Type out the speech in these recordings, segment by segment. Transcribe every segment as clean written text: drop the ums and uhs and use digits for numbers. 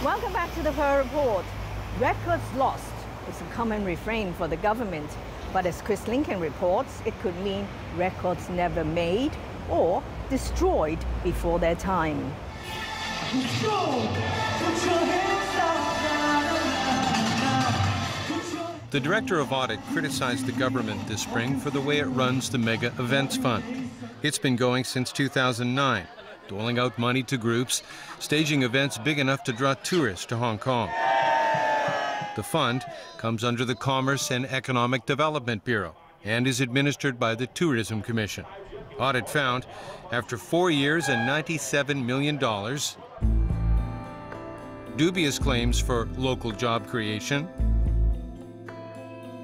Welcome back to the Pearl Report. Records lost is a common refrain for the government, but as Chris Lincoln reports, it could mean records never made or destroyed before their time. The Director of Audit criticized the government this spring for the way it runs the Mega Events Fund. It's been going since 2009, doling out money to groups, staging events big enough to draw tourists to Hong Kong. The fund comes under the Commerce and Economic Development Bureau and is administered by the Tourism Commission. Audit found, after 4 years and $97 million, dubious claims for local job creation,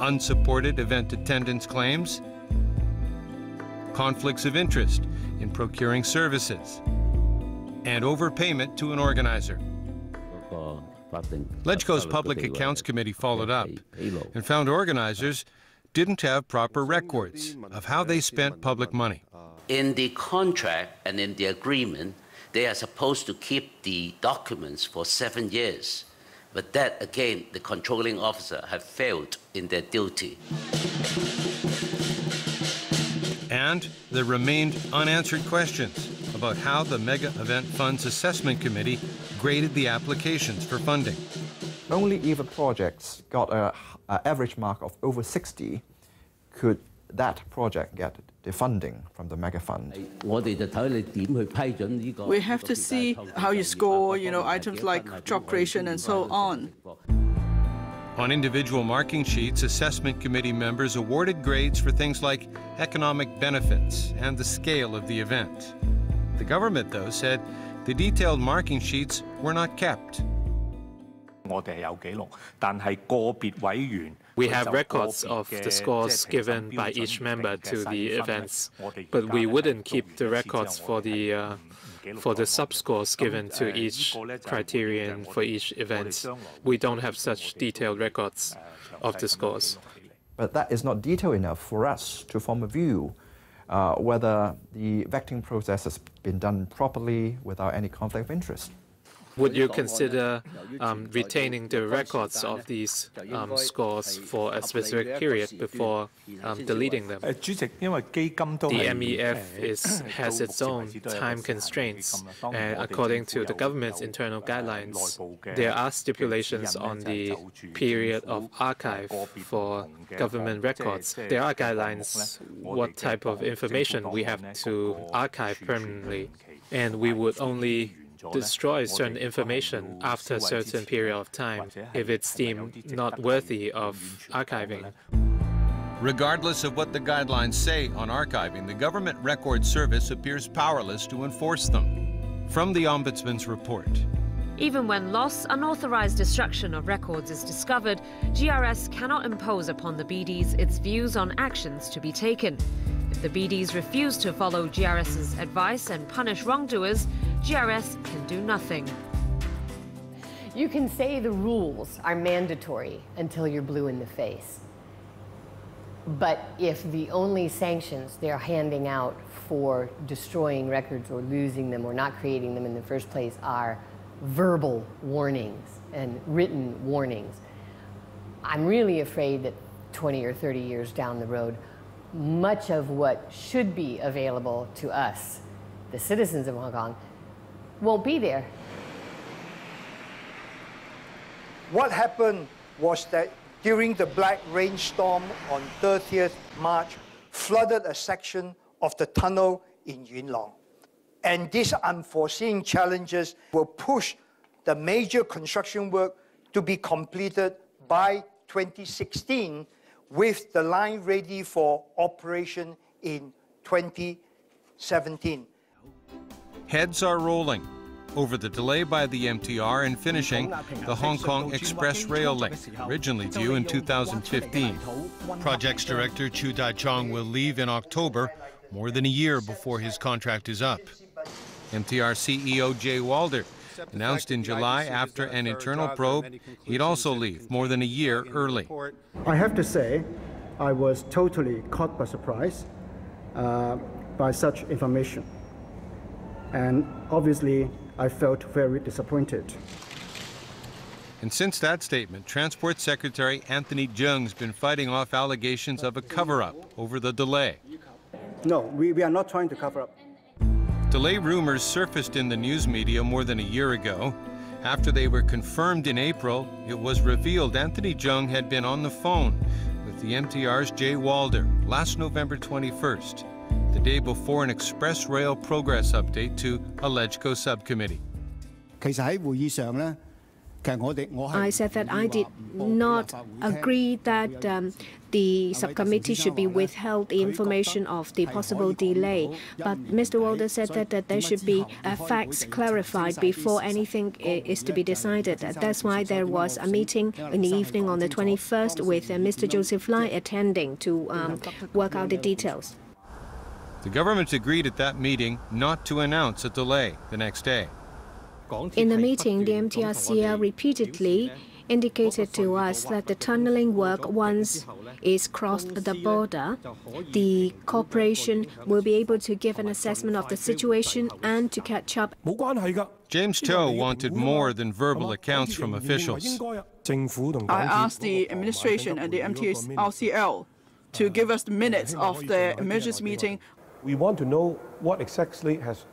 unsupported event attendance claims, conflicts of interest in procuring services, and overpayment to an organizer. LegCo's Public Accounts Committee followed up and found organizers didn't have proper records of how they spent public money. In the contract and in the agreement, they are supposed to keep the documents for 7 years. But that, again, the controlling officer have failed in their duty. And there remained unanswered questions about how the Mega Event Fund's Assessment Committee graded the applications for funding. Only if a project got an average mark of over 60 could that project get the funding from the Mega Fund. We have to see how you score, items like job creation and so on. On individual marking sheets, assessment committee members awarded grades for things like economic benefits and the scale of the event. The government, though, said the detailed marking sheets were not kept. We have records of the scores given by each member to the events, but we wouldn't keep the records for the sub-scores given to each criterion for each event. We don't have such detailed records of the scores. But that is not detailed enough for us to form a view whether the vetting process has been done properly without any conflict of interest. Would you consider retaining the records of these scores for a specific period before deleting them? The MEF has its own time constraints, and according to the government's internal guidelines, there are stipulations on the period of archive for government records. There are guidelines what type of information we have to archive permanently, and we would only destroy certain information after a certain period of time if it's deemed not worthy of archiving. Regardless of what the guidelines say on archiving, the Government Records Service appears powerless to enforce them. From the Ombudsman's report. Even when loss, unauthorized destruction of records is discovered, GRS cannot impose upon the BDs its views on actions to be taken. If the BDs refuse to follow GRS's advice and punish wrongdoers, GRS can do nothing. You can say the rules are mandatory until you're blue in the face. But if the only sanctions they're handing out for destroying records or losing them or not creating them in the first place are verbal warnings and written warnings, I'm really afraid that 20 or 30 years down the road, much of what should be available to us, the citizens of Hong Kong, won't be there. What happened was that during the black rainstorm on 30th March, flooded a section of the tunnel in Yuen Long. And these unforeseen challenges will push the major construction work to be completed by 2016, with the line ready for operation in 2017. Heads are rolling over the delay by the MTR in finishing the Hong Kong Express Rail link, originally due in 2015. Projects Director Chu Tai-chong will leave in October, more than a year before his contract is up. MTR CEO Jay Walder announced in July, after an internal probe, he'd also leave more than a year early. I have to say, I was totally caught by surprise by such information. And obviously, I felt very disappointed. And since that statement, Transport Secretary Anthony Cheung's been fighting off allegations of a cover-up over the delay. No, we are not trying to cover up. Delay rumors surfaced in the news media more than a year ago. After they were confirmed in April, it was revealed Anthony Cheung had been on the phone with the MTR's Jay Walder last November 21st, the day before an express rail progress update to a LegCo subcommittee. I said that I did not agree that the subcommittee should be withheld the information of the possible delay. But Mr. Walder said that there should be facts clarified before anything is to be decided. That's why there was a meeting in the evening on the 21st with Mr. Joseph Lai attending to work out the details. The government agreed at that meeting not to announce a delay the next day. In the meeting, the MTRCL repeatedly indicated to us that the tunneling work, once it's crossed the border, the corporation will be able to give an assessment of the situation and to catch up. James To wanted more than verbal accounts from officials. I asked the administration and the MTRCL to give us the minutes of the emergency meeting. We want to know what exactly has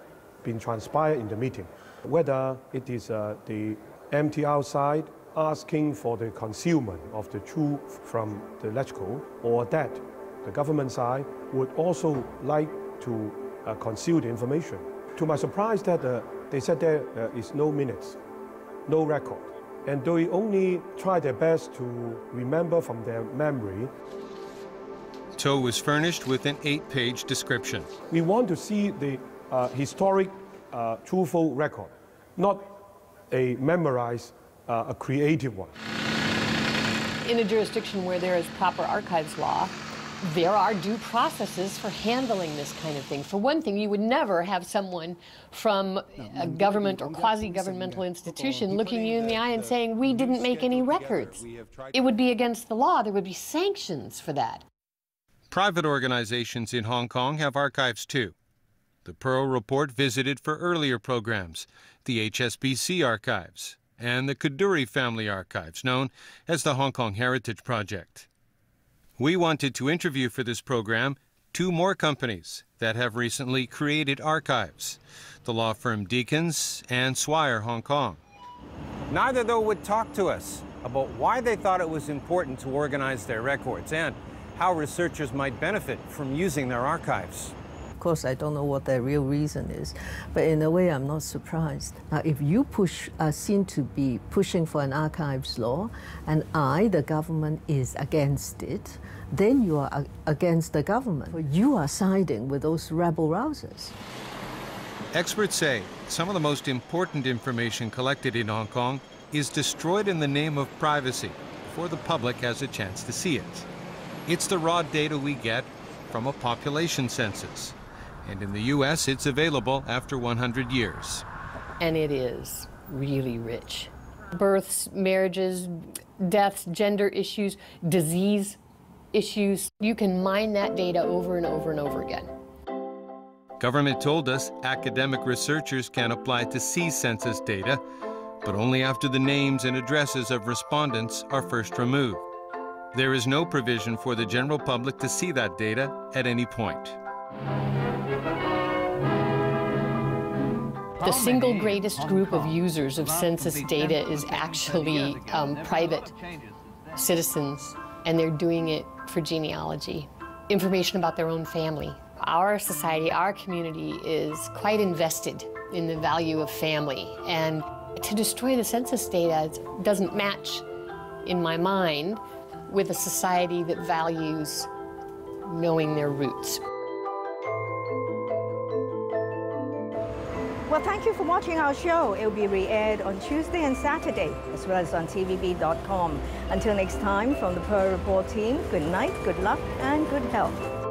been transpired in the meeting, whether it is the MTR side asking for the concealment of the truth from the LegCo, or that the government side would also like to conceal the information. To my surprise, that they said there is no minutes, no record, and they only try their best to remember from their memory. To was furnished with an 8-page description. We want to see the historic, truthful record, not a memorized, a creative one. In a jurisdiction where there is proper archives law, there are due processes for handling this kind of thing. For one thing, you would never have someone from a government or quasi-governmental institution looking you in the eye and saying, we didn't make any records. It would be against the law. There would be sanctions for that. Private organizations in Hong Kong have archives too. The Pearl Report visited for earlier programs, the HSBC archives, and the Kadoorie family archives, known as the Hong Kong Heritage Project. We wanted to interview for this program 2 more companies that have recently created archives, the law firm Deakins and Swire Hong Kong. Neither, though, would talk to us about why they thought it was important to organize their records and how researchers might benefit from using their archives. Of course, I don't know what their real reason is, but in a way, I'm not surprised. Now, if you seem to be pushing for an archives law, and the government, is against it, then you are against the government. You are siding with those rebel rousers. Experts say some of the most important information collected in Hong Kong is destroyed in the name of privacy before the public has a chance to see it. It's the raw data we get from a population census. And in the U.S., it's available after 100 years. And it is really rich. Births, marriages, deaths, gender issues, disease issues. You can mine that data over and over and over again. Government told us academic researchers can apply to see census data, but only after the names and addresses of respondents are first removed. There is no provision for the general public to see that data at any point. The single greatest group of users of census data is actually private citizens, and they're doing it for genealogy, information about their own family. Our society, our community is quite invested in the value of family, and to destroy the census data doesn't match, in my mind, with a society that values knowing their roots. Well, thank you for watching our show. It will be re-aired on Tuesday and Saturday, as well as on tvb.com. Until next time, from the Pearl Report team, good night, good luck, and good health.